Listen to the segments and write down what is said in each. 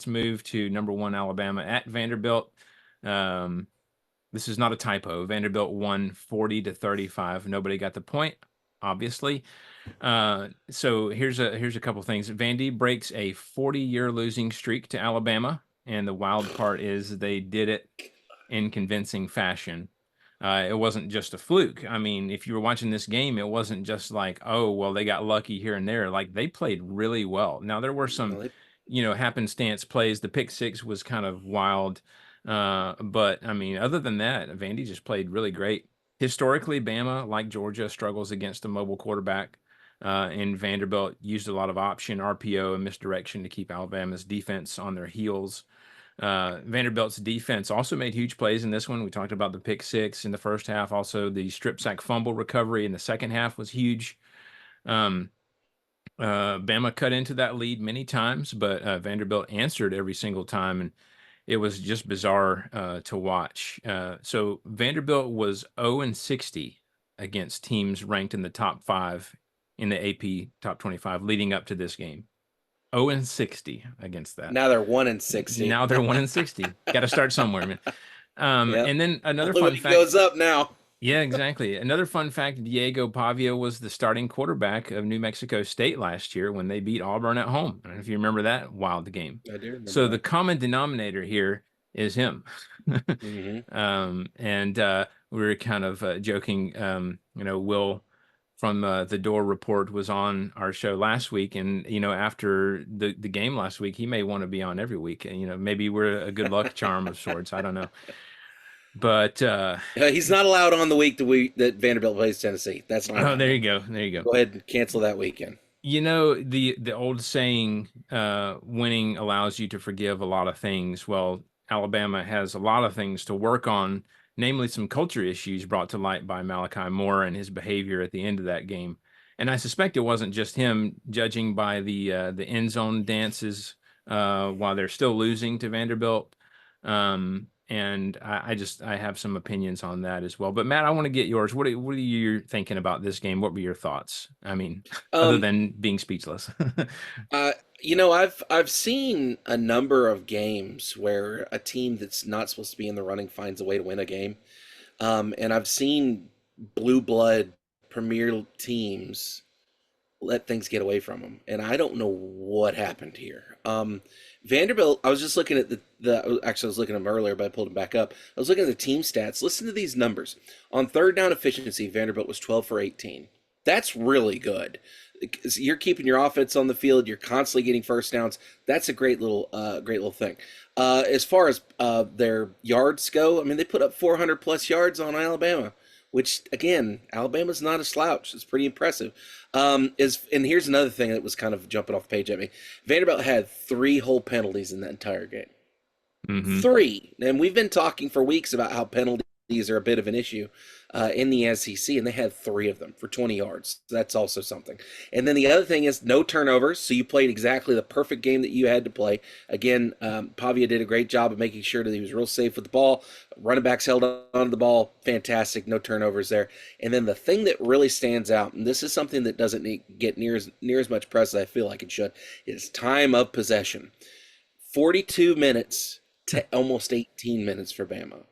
move to #1 Alabama at Vanderbilt. This is not a typo. Vanderbilt won 40-35. Nobody got the point, obviously. So here's a couple things. Vandy breaks a 40-year losing streak to Alabama, and the wild part is they did it in convincing fashion. It wasn't just a fluke. I mean, if you were watching this game, it wasn't just like, oh, well, they got lucky here and there. Like, they played really well. Now, there were some, happenstance plays. The pick six was kind of wild. But, I mean, other than that, Vandy just played really great. Historically, Bama, like Georgia, struggles against a mobile quarterback. And Vanderbilt used a lot of option, RPO, and misdirection to keep Alabama's defense on their heels. Vanderbilt's defense also made huge plays in this one. We talked about the pick six in the first half. Also, the strip sack fumble recovery in the second half was huge. Bama cut into that lead many times, but Vanderbilt answered every single time, and it was just bizarre to watch. So Vanderbilt was 0-60 against teams ranked in the top 5 in the AP top 25 leading up to this game. 0-60 against that. Now they're 1-60. Now they're 1-60. Got to start somewhere, man. Yep. And then another fun fact goes up now. Yeah, exactly. Another fun fact, Diego Pavia was the starting quarterback of New Mexico State last year when they beat Auburn at home. I don't know if you remember that wild game. I do remember So that. the common denominator here is him. And we were kind of joking, Will from the Door Report was on our show last week, and after the game last week, he may want to be on every week. And maybe we're a good luck charm of sorts. I don't know, but he's not allowed on the week that Vanderbilt plays Tennessee. That's not. Oh, there you go. There you go. Go ahead and cancel that weekend. The old saying, winning allows you to forgive a lot of things. Well, Alabama has a lot of things to work on, namely some culture issues brought to light by Malachi Moore and his behavior at the end of that game. And I suspect it wasn't just him, judging by the end zone dances while they're still losing to Vanderbilt. And I have some opinions on that as well. But Matt, I want to get yours. What are you thinking about this game? What were your thoughts? I mean, other than being speechless. I've seen a number of games where a team that's not supposed to be in the running finds a way to win a game. And I've seen blue blood premier teams let things get away from them. And I don't know what happened here. Vanderbilt, I was just looking at actually I was looking at them earlier, but I pulled them back up. I was looking at the team stats. Listen to these numbers. On third down efficiency, Vanderbilt was 12 for 18. That's really good. You're keeping your offense on the field. You're constantly getting first downs. That's a great little thing. As far as their yards go, I mean, they put up 400 plus yards on Alabama, which again, Alabama's not a slouch. It's pretty impressive. And here's another thing that was kind of jumping off the page at me. Vanderbilt had 3 whole penalties in that entire game. 3, and we've been talking for weeks about how penalties are a bit of an issue in the SEC, and they had 3 of them for 20 yards. So that's also something. And then the other thing is no turnovers, so you played exactly the perfect game that you had to play. Again, Pavia did a great job of making sure that he was real safe with the ball. Running backs held onto the ball. Fantastic. No turnovers there. And then the thing that really stands out, and this is something that doesn't get near as much press as I feel like it should, is time of possession. 42 minutes to almost 18 minutes for Bama.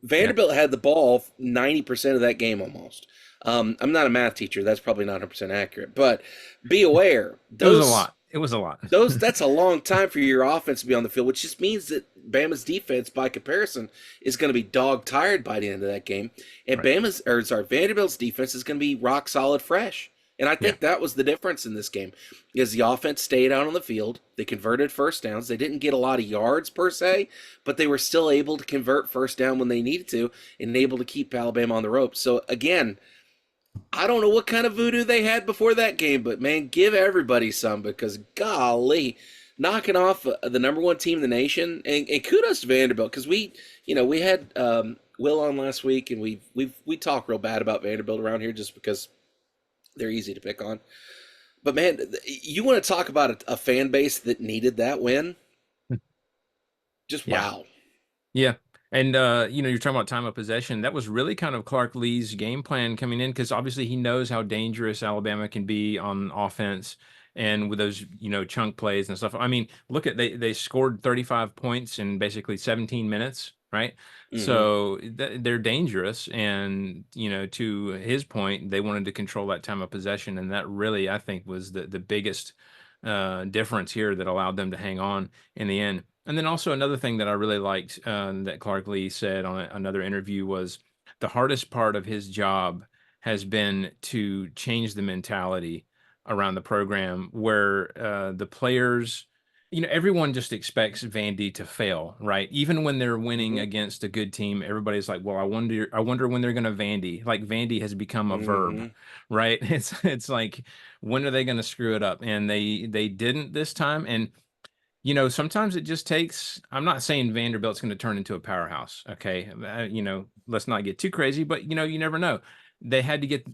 Vanderbilt had the ball 90% of that game almost. I'm not a math teacher. That's probably not 100% accurate. But be aware. It was a lot. That's a long time for your offense to be on the field, which just means that Bama's defense, by comparison, is going to be dog-tired by the end of that game. And Vanderbilt's defense is going to be rock solid fresh. And I think that was the difference in this game, is the offense stayed out on the field. They converted first downs. They didn't get a lot of yards per se, but they were still able to convert first down when they needed to and able to keep Alabama on the ropes. So, again, I don't know what kind of voodoo they had before that game, but, man, give everybody some because, golly, knocking off the number 1 team in the nation. And kudos to Vanderbilt because we had Will on last week, and we talk real bad about Vanderbilt around here just because they're easy to pick on. But, man, you want to talk about a fan base that needed that win? Just wow. Yeah. And, you're talking about time of possession. That was really kind of Clark Lee's game plan coming in because obviously he knows how dangerous Alabama can be on offense. and with those, chunk plays and stuff. I mean, look at they scored 35 points in basically 17 minutes, right? Hmm. So they're dangerous, and to his point, they wanted to control that time of possession, and that really, I think, was the biggest difference here that allowed them to hang on in the end. And then also another thing that I really liked that Clark Lee said on another interview was the hardest part of his job has been to change the mentality around the program where the players, everyone just expects Vandy to fail, right? Even when they're winning Hmm. against a good team, everybody's like, "Well, I wonder when they're going to Vandy." Like Vandy has become a verb, Hmm. right? It's like, when are they going to screw it up? And they didn't this time. And sometimes it just takes. I'm not saying Vanderbilt's going to turn into a powerhouse. Okay, let's not get too crazy, but you never know. They had to get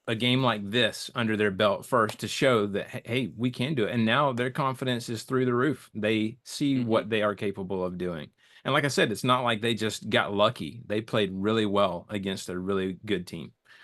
a game like this under their belt first to show that, hey, we can do it. And now their confidence is through the roof. They see Hmm. what they are capable of doing. And like I said, it's not like they just got lucky. They played really well against a really good team.